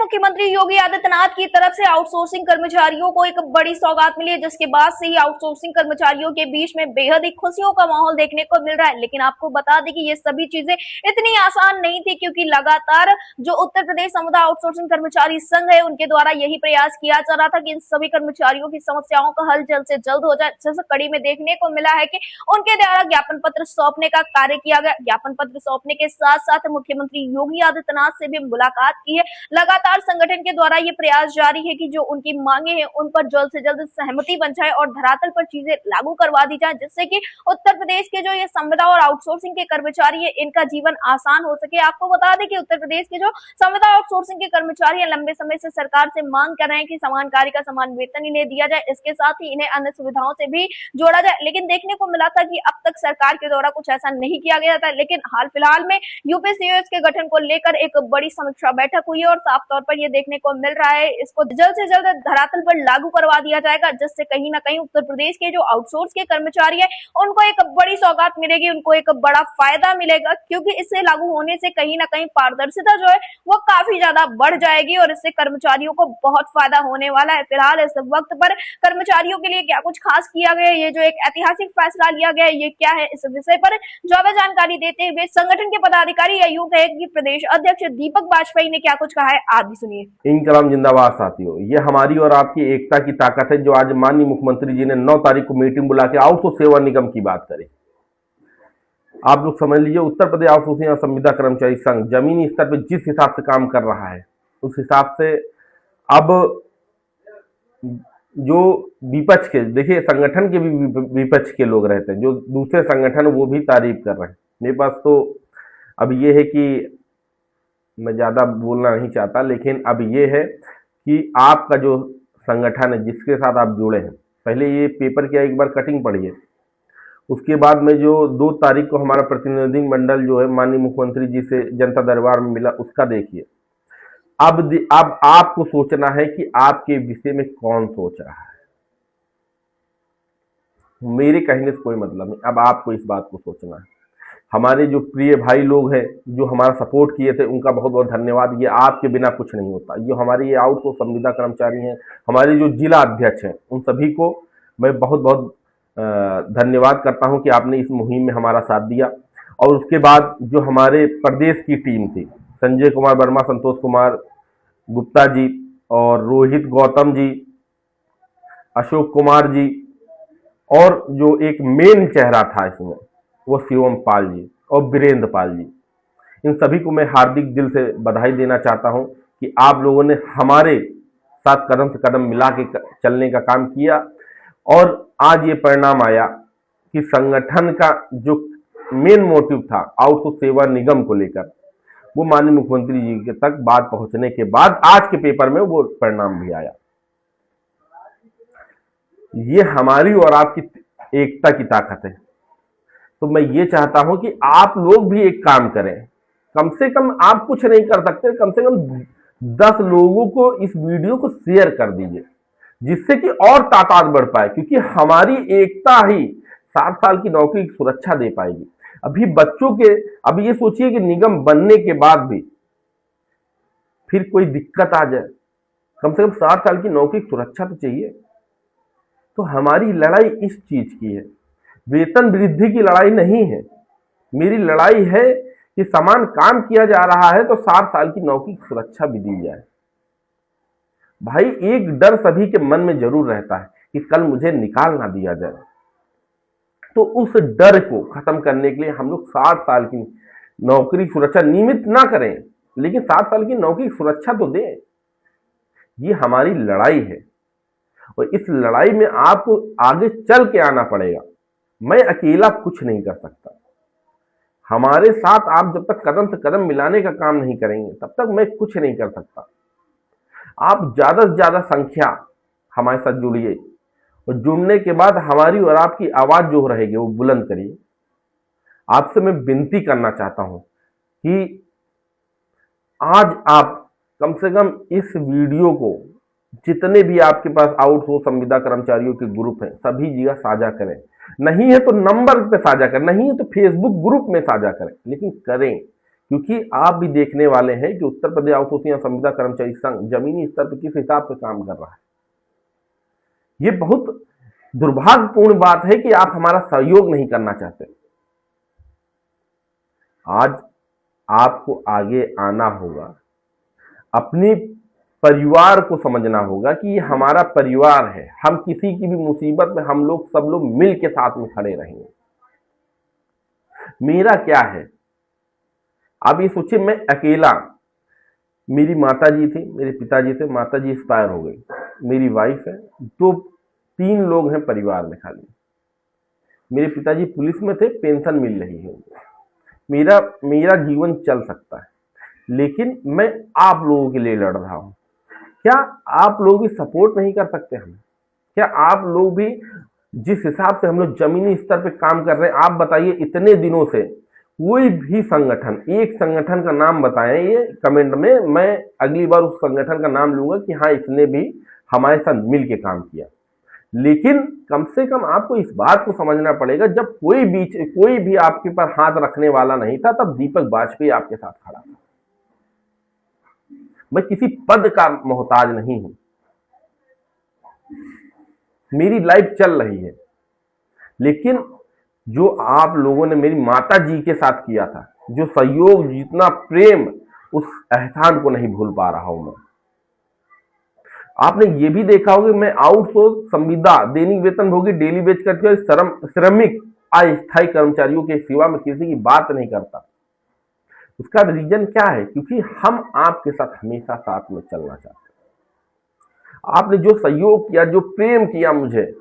मुख्यमंत्री योगी आदित्यनाथ की तरफ से आउटसोर्सिंग कर्मचारियों को एक बड़ी सौगात मिली है, जिसके बाद से ही आउटसोर्सिंग कर्मचारियों के बीच में बेहद ही खुशियों का माहौल देखने को मिल रहा है। लेकिन आपको बता दें कि ये सभी चीजें इतनी आसान नहीं थी, क्योंकि लगातार जो उत्तर प्रदेश समुदाय आउटसोर्सिंग कर्मचारी संघ है, उनके द्वारा यही प्रयास किया जा रहा था कि इन सभी कर्मचारियों की समस्याओं का हल जल्द से जल्द हो जाए। जैसे कड़ी में देखने को मिला है कि उनके द्वारा ज्ञापन पत्र सौंपने का कार्य किया गया। ज्ञापन पत्र सौंपने के साथ साथ मुख्यमंत्री योगी आदित्यनाथ से भी मुलाकात की है। लगातार संगठन के द्वारा ये प्रयास जारी है कि जो उनकी मांगे हैं उन पर जल्द से जल्द सहमति बन जाए और धरातल पर चीजें लागू करवा दी जाए, जिससे कि उत्तर प्रदेश के जो ये संविदा और आउटसोर्सिंग के कर्मचारी है, इनका जीवन आसान हो सके। आपको बता दें कि उत्तर प्रदेश के जो संविदा आउटसोर्सिंग के कर्मचारी है, लंबे समय से सरकार से मांग कर रहे हैं कि समान कार्य का समान वेतन इन्हें दिया जाए, इसके साथ ही इन्हें अन्य सुविधाओं से भी जोड़ा जाए। लेकिन देखने को मिला था कि अब तक सरकार के द्वारा कुछ ऐसा नहीं किया गया था। लेकिन हाल फिलहाल में यूपीसीओएस के गठन को लेकर एक बड़ी समीक्षा बैठक हुई है और साफ तौर पर यह देखने को मिल रहा है इसको जल्द से जल्द धरातल पर लागू करवा दिया जाएगा, जिससे कहीं ना कहीं उत्तर प्रदेश के जो आउटसोर्स के कर्मचारी है उनको एक बड़ी सौगात मिलेगी, उनको एक बड़ा फायदा मिलेगा, क्योंकि इससे लागू होने से कहीं ना कहीं पारदर्शिता जो है वो काफी ज्यादा बढ़ जाएगी और इससे कर्मचारियों को बहुत फायदा होने वाला है। फिलहाल इस वक्त पर कर्मचारियों के लिए क्या कुछ खास किया गया है, ये जो एक ऐतिहासिक फैसला लिया गया है, ये क्या है, इस विषय पर ज्यादा जानकारी देते हुए संगठन के पदाधिकारी या यूं कहे कि प्रदेश अध्यक्ष दीपक बाजपेयी ने क्या कुछ कहा है, आप भी सुनिए। इनकलाब जिंदाबाद साथियों, ये हमारी और आपकी एकता की ताकत है, जो आज माननीय मुख्यमंत्री जी ने 9 तारीख को मीटिंग बुला के आउटसोर्स सेवा निगम की बात करी। आप लोग समझ लीजिए, उत्तर प्रदेश आउटसोर्सिंग और संविदा कर्मचारी संघ जमीनी स्तर पर जिस हिसाब से काम कर रहा है, उस हिसाब से अब जो विपक्ष के, देखिए संगठन के भी विपक्ष के लोग रहते हैं, जो दूसरे संगठन वो भी तारीफ कर रहे हैं। मेरे पास तो अब ये है कि मैं ज़्यादा बोलना नहीं चाहता, लेकिन अब ये है कि आपका जो संगठन है जिसके साथ आप जुड़े हैं, पहले ये पेपर की एक बार कटिंग पढ़िए, उसके बाद में जो 2 तारीख को हमारा प्रतिनिधि मंडल जो है माननीय मुख्यमंत्री जी से जनता दरबार में मिला, उसका देखिए। अब आपको सोचना है कि आपके विषय में कौन सोच रहा है, मेरे कहने से कोई मतलब नहीं, अब आपको इस बात को सोचना है। हमारे जो प्रिय भाई लोग हैं जो हमारा सपोर्ट किए थे, उनका बहुत बहुत धन्यवाद। ये आपके बिना कुछ नहीं होता। जो हमारे ये आउटसोर्स संविदा कर्मचारी हैं, हमारे जो जिला अध्यक्ष हैं, उन सभी को मैं बहुत बहुत धन्यवाद करता हूं कि आपने इस मुहिम में हमारा साथ दिया। और उसके बाद जो हमारे प्रदेश की टीम थी, संजय कुमार वर्मा, संतोष कुमार गुप्ता जी और रोहित गौतम जी, अशोक कुमार जी, और जो एक मेन चेहरा था इसमें वो शिवम पाल जी और वीरेंद्र पाल जी, इन सभी को मैं हार्दिक दिल से बधाई देना चाहता हूं कि आप लोगों ने हमारे साथ कदम से कदम मिला के चलने का काम किया और आज ये परिणाम आया कि संगठन का जो मेन मोटिव था आउटसोर्स सेवा निगम को लेकर, वो माननीय मुख्यमंत्री जी के तक बात पहुंचने के बाद आज के पेपर में वो परिणाम भी आया। ये हमारी और आपकी एकता की ताकत है। तो मैं ये चाहता हूं कि आप लोग भी एक काम करें, कम से कम आप कुछ नहीं कर सकते, कम से कम 10 लोगों को इस वीडियो को शेयर कर दीजिए, जिससे कि और तादाद बढ़ पाए, क्योंकि हमारी एकता ही 60 साल की नौकरी की सुरक्षा दे पाएगी। अभी बच्चों के, अभी ये सोचिए कि निगम बनने के बाद भी फिर कोई दिक्कत आ जाए, कम से कम 60 साल की नौकरी की सुरक्षा तो चाहिए। तो हमारी लड़ाई इस चीज की है, वेतन वृद्धि की लड़ाई नहीं है। मेरी लड़ाई है कि समान काम किया जा रहा है तो 60 साल की नौकरी की सुरक्षा भी दी जाए। भाई एक डर सभी के मन में जरूर रहता है कि कल मुझे निकाल ना दिया जाए, तो उस डर को खत्म करने के लिए हम लोग 60 साल की नौकरी सुरक्षा नियमित ना करें, लेकिन 60 साल की नौकरी सुरक्षा तो दें। ये हमारी लड़ाई है और इस लड़ाई में आपको आगे चल के आना पड़ेगा। मैं अकेला कुछ नहीं कर सकता, हमारे साथ आप जब तक कदम से कदम मिलाने का काम नहीं करेंगे तब तक मैं कुछ नहीं कर सकता। आप ज्यादा से ज्यादा संख्या हमारे साथ जुड़िए और जुड़ने के बाद हमारी और आपकी आवाज जो रहेगी वो बुलंद करिए। आपसे मैं विनती करना चाहता हूं कि आज आप कम से कम इस वीडियो को जितने भी आपके पास आउटसोर्स संविदा कर्मचारियों के ग्रुप हैं सभी जगह साझा करें। नहीं है तो नंबर पे साझा करें, नहीं है तो फेसबुक ग्रुप में साझा करें, लेकिन करें, क्योंकि आप भी देखने वाले हैं कि उत्तर प्रदेश आउटसोर्सिंग संविदा कर्मचारी संघ जमीनी स्तर पर किस हिसाब से काम कर रहा है। ये बहुत दुर्भाग्यपूर्ण बात है कि आप हमारा सहयोग नहीं करना चाहते। आज आपको आगे आना होगा, अपने परिवार को समझना होगा कि ये हमारा परिवार है, हम किसी की भी मुसीबत में हम लोग सब लोग मिल के साथ में खड़े रहेंगे। मेरा क्या है, आप ये सोचिए, मैं अकेला, मेरी माताजी थी, मेरे पिताजी थे, माताजी एक्सपायर हो गई, मेरी वाइफ है, दो 3 लोग हैं परिवार में खाली। मेरे पिताजी पुलिस में थे, पेंशन मिल रही है, मेरा जीवन चल सकता है, लेकिन मैं आप लोगों के लिए लड़ रहा हूं। क्या आप लोग भी सपोर्ट नहीं कर सकते हमें? क्या आप लोग भी जिस हिसाब से हम लोग जमीनी स्तर पे काम कर रहे हैं, आप बताइए, इतने दिनों से कोई भी संगठन, एक संगठन का नाम बताएं ये कमेंट में, मैं अगली बार उस संगठन का नाम लूंगा कि हाँ इसने भी हमारे साथ मिल के काम किया। लेकिन कम से कम आपको इस बात को समझना पड़ेगा, जब कोई भी आपके पर हाथ रखने वाला नहीं था, तब दीपक वाजपेयी आपके साथ खड़ा था। मैं किसी पद का मोहताज नहीं हूं, मेरी लाइफ चल रही है, लेकिन जो आप लोगों ने मेरी माता जी के साथ किया था, जो सहयोग, जितना प्रेम, उस एहसान को नहीं भूल पा रहा हूं मैं। आपने ये भी देखा होगा मैं आउटसोर्स संविदा, दैनिक वेतनभोगी, डेली वेज करके श्रमिक अस्थायी कर्मचारियों के सिवा में किसी की बात नहीं करता। उसका रीजन क्या है? क्योंकि हम आपके साथ हमेशा साथ में चलना चाहते हैं। आपने जो सहयोग किया, जो प्रेम किया मुझे,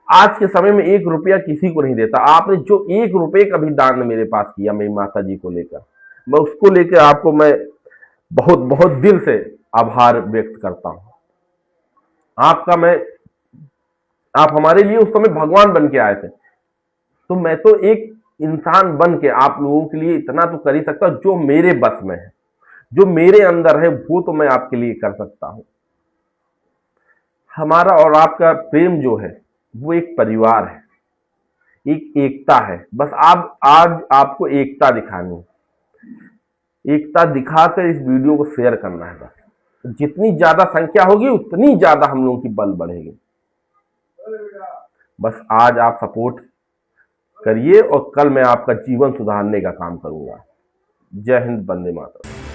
आज के समय में 1 रुपया किसी को नहीं देता। आपने जो 1 रुपये का भी दान मेरे पास किया मेरी माता जी को लेकर, मैं उसको लेकर आपको मैं बहुत बहुत दिल से आभार व्यक्त करता हूं। आप हमारे लिए उस समय भगवान बन के आए थे, तो मैं तो एक इंसान बन के आप लोगों के लिए इतना तो कर ही सकता हूं, जो मेरे बस में है, जो मेरे अंदर है, वो तो मैं आपके लिए कर सकता हूं। हमारा और आपका प्रेम जो है वो एक परिवार है, एक एकता है। बस आज आपको एकता दिखानी है, एकता दिखाकर इस वीडियो को शेयर करना है। बस जितनी ज्यादा संख्या होगी उतनी ज्यादा हम लोगों की बल बढ़ेगी। बस आज आप सपोर्ट करिए और कल मैं आपका जीवन सुधारने का काम करूंगा। जय हिंद, वंदे मातरम।